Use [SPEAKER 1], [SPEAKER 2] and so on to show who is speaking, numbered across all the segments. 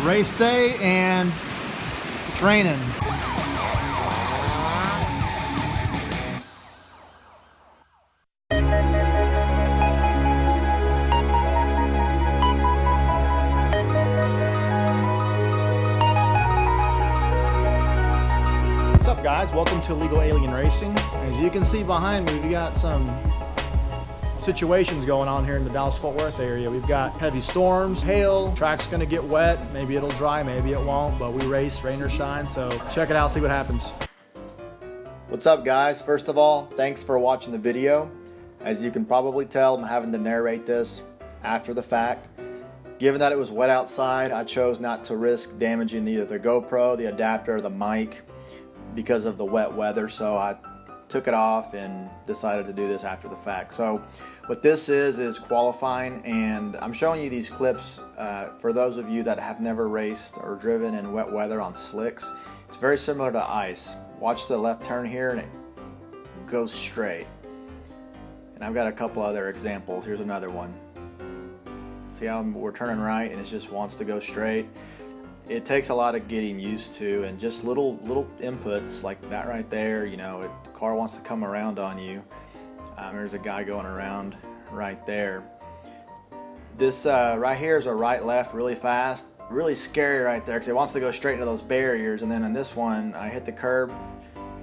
[SPEAKER 1] race day and training. What's up, guys? Welcome to Legal Alien Racing. As you can see behind me, we got some situations going on here in the Dallas-Fort Worth area. We've got heavy storms, hail, track's gonna get wet, maybe it'll dry, maybe it won't, but we race, rain or shine, so check it out, see what happens.
[SPEAKER 2] What's up, guys? First of all, thanks for watching the video. As you can probably tell, I'm having to narrate this after the fact. Given that it was wet outside, I chose not to risk damaging either the GoPro, the adapter, or the mic because of the wet weather, so I took it off and decided to do this after the fact. So what this is qualifying, and I'm showing you these clips for those of you that have never raced or driven in wet weather on slicks. It's very similar to ice. Watch the left turn here and it goes straight. And I've got a couple other examples. Here's another one. See how we're turning right and it just wants to go straight. It takes a lot of getting used to, and just little inputs like that right there. You know, the car wants to come around on you. There's a guy going around right there. This right here is a right-left really fast. Really scary right there because it wants to go straight into those barriers. And then in this one, I hit the curb,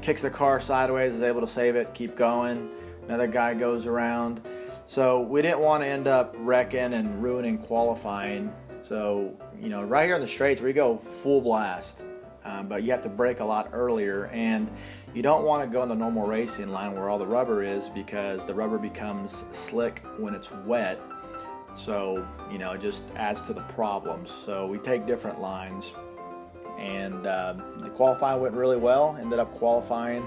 [SPEAKER 2] kicks the car sideways, is able to save it, keep going. Another guy goes around. So we didn't want to end up wrecking and ruining qualifying. So, you know, right here on the straights, we go full blast, but you have to brake a lot earlier, and you don't want to go in the normal racing line where all the rubber is, because the rubber becomes slick when it's wet. So, you know, it just adds to the problems. So we take different lines, and the qualifying went really well. Ended up qualifying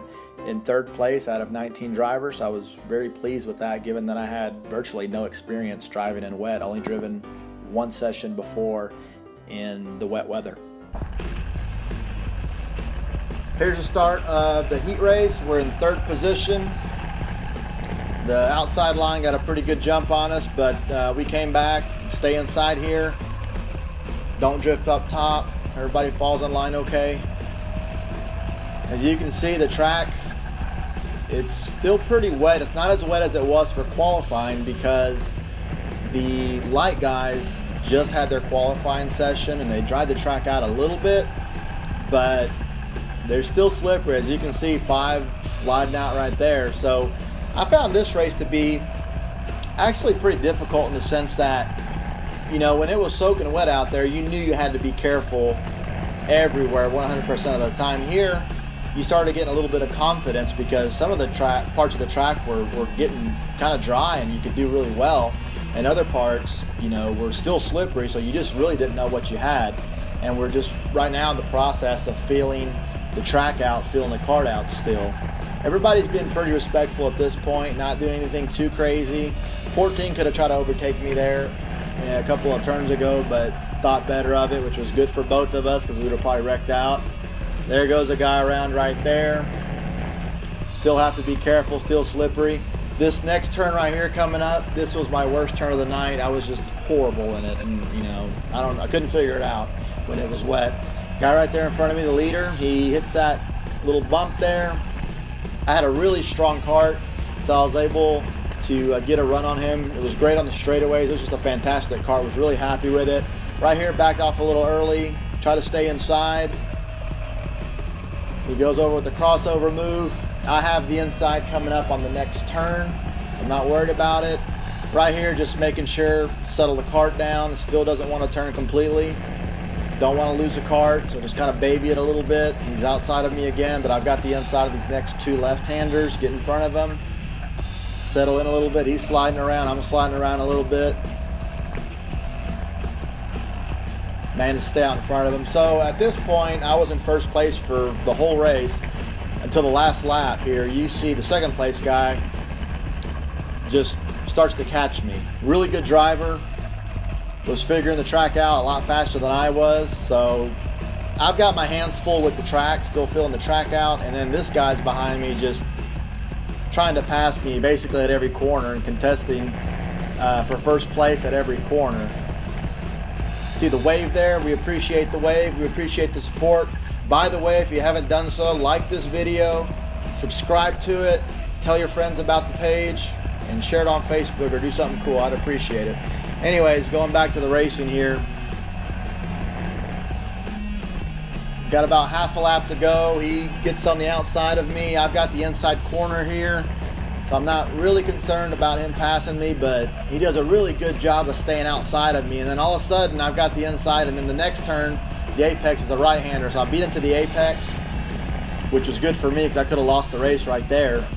[SPEAKER 2] in 3rd place out of 19 drivers. I was very pleased with that, given that I had virtually no experience driving in wet, only driven one session before in the wet weather. Here's the start of the heat race. We're in 3rd position. The outside line got a pretty good jump on us, but we came back, stay inside here. Don't drift up top. Everybody falls in line okay. As you can see, the track, it's still pretty wet. It's not as wet as it was for qualifying because the light guys just had their qualifying session and they dried the track out a little bit, but they're still slippery. As you can see, 5 sliding out right there. So I found this race to be actually pretty difficult in the sense that, you know, when it was soaking wet out there, you knew you had to be careful everywhere 100% of the time. Here you started getting a little bit of confidence because some of the parts of the track were getting kind of dry and you could do really well. And other parts, you know, were still slippery, so you just really didn't know what you had. And we're just right now in the process of feeling the track out, feeling the kart out still. Everybody's been pretty respectful at this point, not doing anything too crazy. 14 could have tried to overtake me there a couple of turns ago, but thought better of it, which was good for both of us because we would have probably wrecked out. There goes a guy around right there. Still have to be careful, still slippery. This next turn right here coming up, this was my worst turn of the night. I was just horrible in it, and you know, I couldn't figure it out when it was wet. Guy right there in front of me, the leader, he hits that little bump there. I had a really strong kart, so I was able to get a run on him. It was great on the straightaways. It was just a fantastic kart. Was really happy with it. Right here, backed off a little early, try to stay inside. He goes over with the crossover move. I have the inside coming up on the next turn, so I'm not worried about it. Right here, just making sure, settle the kart down. It still doesn't want to turn completely. Don't want to lose the kart, so just kind of baby it a little bit. He's outside of me again, but I've got the inside of these next 2 left-handers. Get in front of him. Settle in a little bit. He's sliding around. I'm sliding around a little bit. Managed to stay out in front of him. So at this point, I was in 1st place for the whole race until the last lap here. You see the 2nd place guy just starts to catch me. Really good driver. Was figuring the track out a lot faster than I was. So I've got my hands full with the track, still feeling the track out. And then this guy's behind me just trying to pass me basically at every corner and contesting for 1st place at every corner. See the wave there? We appreciate the wave. We appreciate the support. By the way, if you haven't done so, like this video, subscribe to it, tell your friends about the page, and share it on Facebook or do something cool. I'd appreciate it. Anyways, going back to the racing here. Got about half a lap to go. He gets on the outside of me. I've got the inside corner here. So I'm not really concerned about him passing me, but he does a really good job of staying outside of me. And then all of a sudden, I've got the inside, and then the next turn, the apex is a right-hander. So I beat him to the apex, which was good for me because I could have lost the race right there.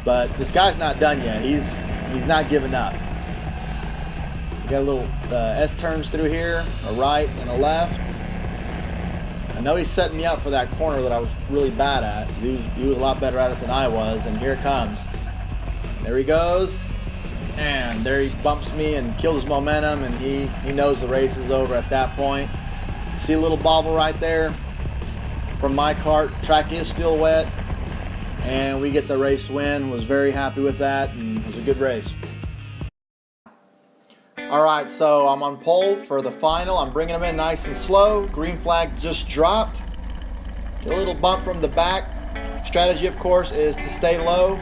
[SPEAKER 2] But this guy's not done yet. He's not giving up. We got a little S-turns through here, a right and a left. I know he's setting me up for that corner that I was really bad at. He was a lot better at it than I was, and here it comes. There he goes, and there he bumps me and kills his momentum, and he knows the race is over at that point. See a little bobble right there from my kart. Track is still wet, and we get the race win. Was very happy with that, and it was a good race. Alright, so I'm on pole for the final. I'm bringing him in nice and slow. Green flag just dropped. Get a little bump from the back. Strategy, of course, is to stay low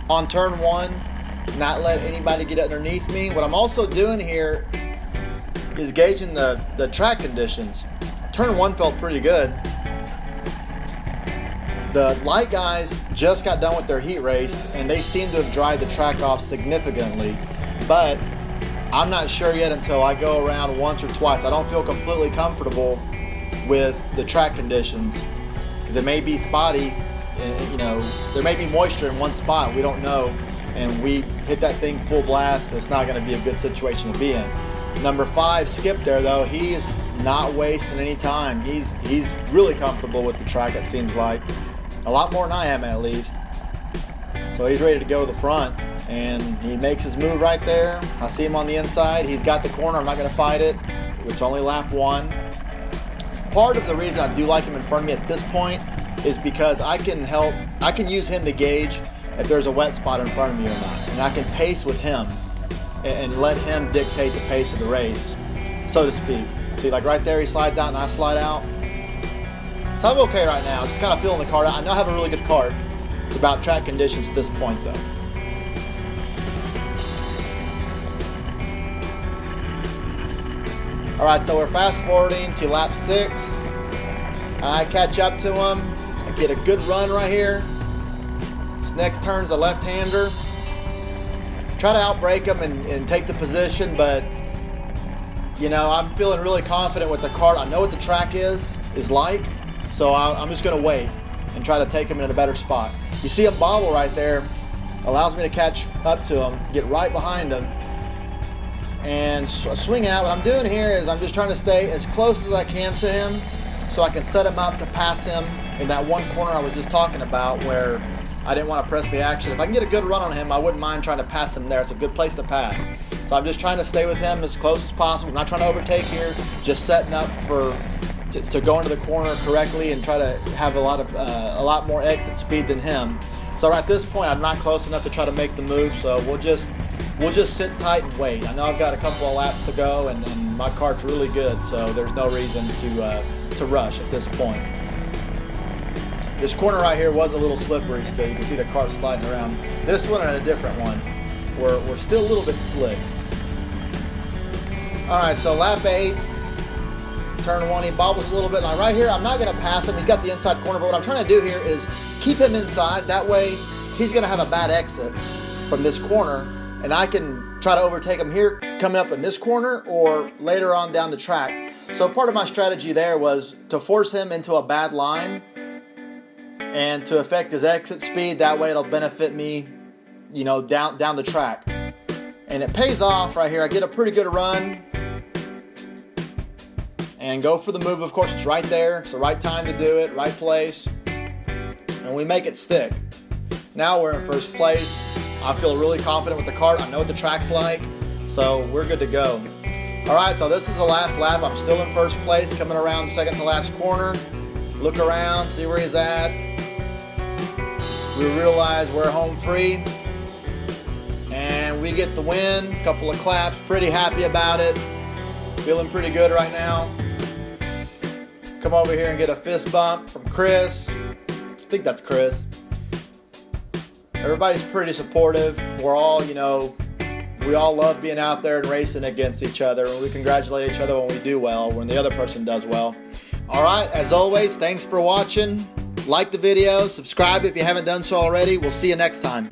[SPEAKER 2] on turn one, not let anybody get underneath me. What I'm also doing here is gauging the track conditions. Turn one felt pretty good. The light guys just got done with their heat race, and they seem to have dried the track off significantly, but I'm not sure yet until I go around once or twice. I don't feel completely comfortable with the track conditions because it may be spotty, and, you know, there may be moisture in one spot, we don't know, and we hit that thing full blast. It's not going to be a good situation to be in. Number 5, Skip there though, he's not wasting any time. He's really comfortable with the track, it seems like. A lot more than I am, at least. So he's ready to go to the front, and he makes his move right there. I see him on the inside. He's got the corner. I'm not going to fight it. It's only lap 1. Part of the reason I do like him in front of me at this point is because I can use him to gauge if there's a wet spot in front of me or not. And I can pace with him and let him dictate the pace of the race, so to speak. See, like right there, he slides out and I slide out. So I'm okay right now. Just kind of feeling the kart out. I know I have a really good kart. It's about track conditions at this point, though. All right, so we're fast forwarding to lap 6. I catch up to him. I get a good run right here. This next turn's a left-hander. Try to outbrake him and take the position, but you know, I'm feeling really confident with the kart. I know what the track is like, so I'm just going to wait and try to take him in a better spot. You see a bobble right there, allows me to catch up to him, get right behind him, and swing out. What I'm doing here is I'm just trying to stay as close as I can to him so I can set him up to pass him in that one corner I was just talking about where I didn't want to press the action. If I can get a good run on him, I wouldn't mind trying to pass him there. It's a good place to pass. So I'm just trying to stay with him as close as possible. I'm not trying to overtake here, just setting up to go into the corner correctly and try to have a lot more exit speed than him. So at this point, I'm not close enough to try to make the move, so we'll just sit tight and wait. I know I've got a couple of laps to go, and my kart's really good, so there's no reason to rush at this point. This corner right here was a little slippery still. You can see the kart sliding around. This one and a different one, we're still a little bit slick. All right, so lap 8, turn 1, he bobbles a little bit. Now right here, I'm not gonna pass him. He's got the inside corner, but what I'm trying to do here is keep him inside. That way, he's gonna have a bad exit from this corner, and I can try to overtake him here, coming up in this corner, or later on down the track. So part of my strategy there was to force him into a bad line and to affect his exit speed. That way it'll benefit me, you know, down the track. And it pays off right here. I get a pretty good run and go for the move. Of course, it's right there. It's the right time to do it, right place. And we make it stick. Now we're in first place. I feel really confident with the kart. I know what the track's like, so we're good to go. All right, so this is the last lap. I'm still in first place, coming around second to last corner. Look around, see where he's at. We realize we're home free, and we get the win. Couple of claps, pretty happy about it. Feeling pretty good right now. Come over here and get a fist bump from Chris. I think that's Chris. Everybody's pretty supportive. We're all, you know, we all love being out there and racing against each other. And we congratulate each other when we do well, when the other person does well. All right, as always, thanks for watching. Like the video, subscribe if you haven't done so already. We'll see you next time.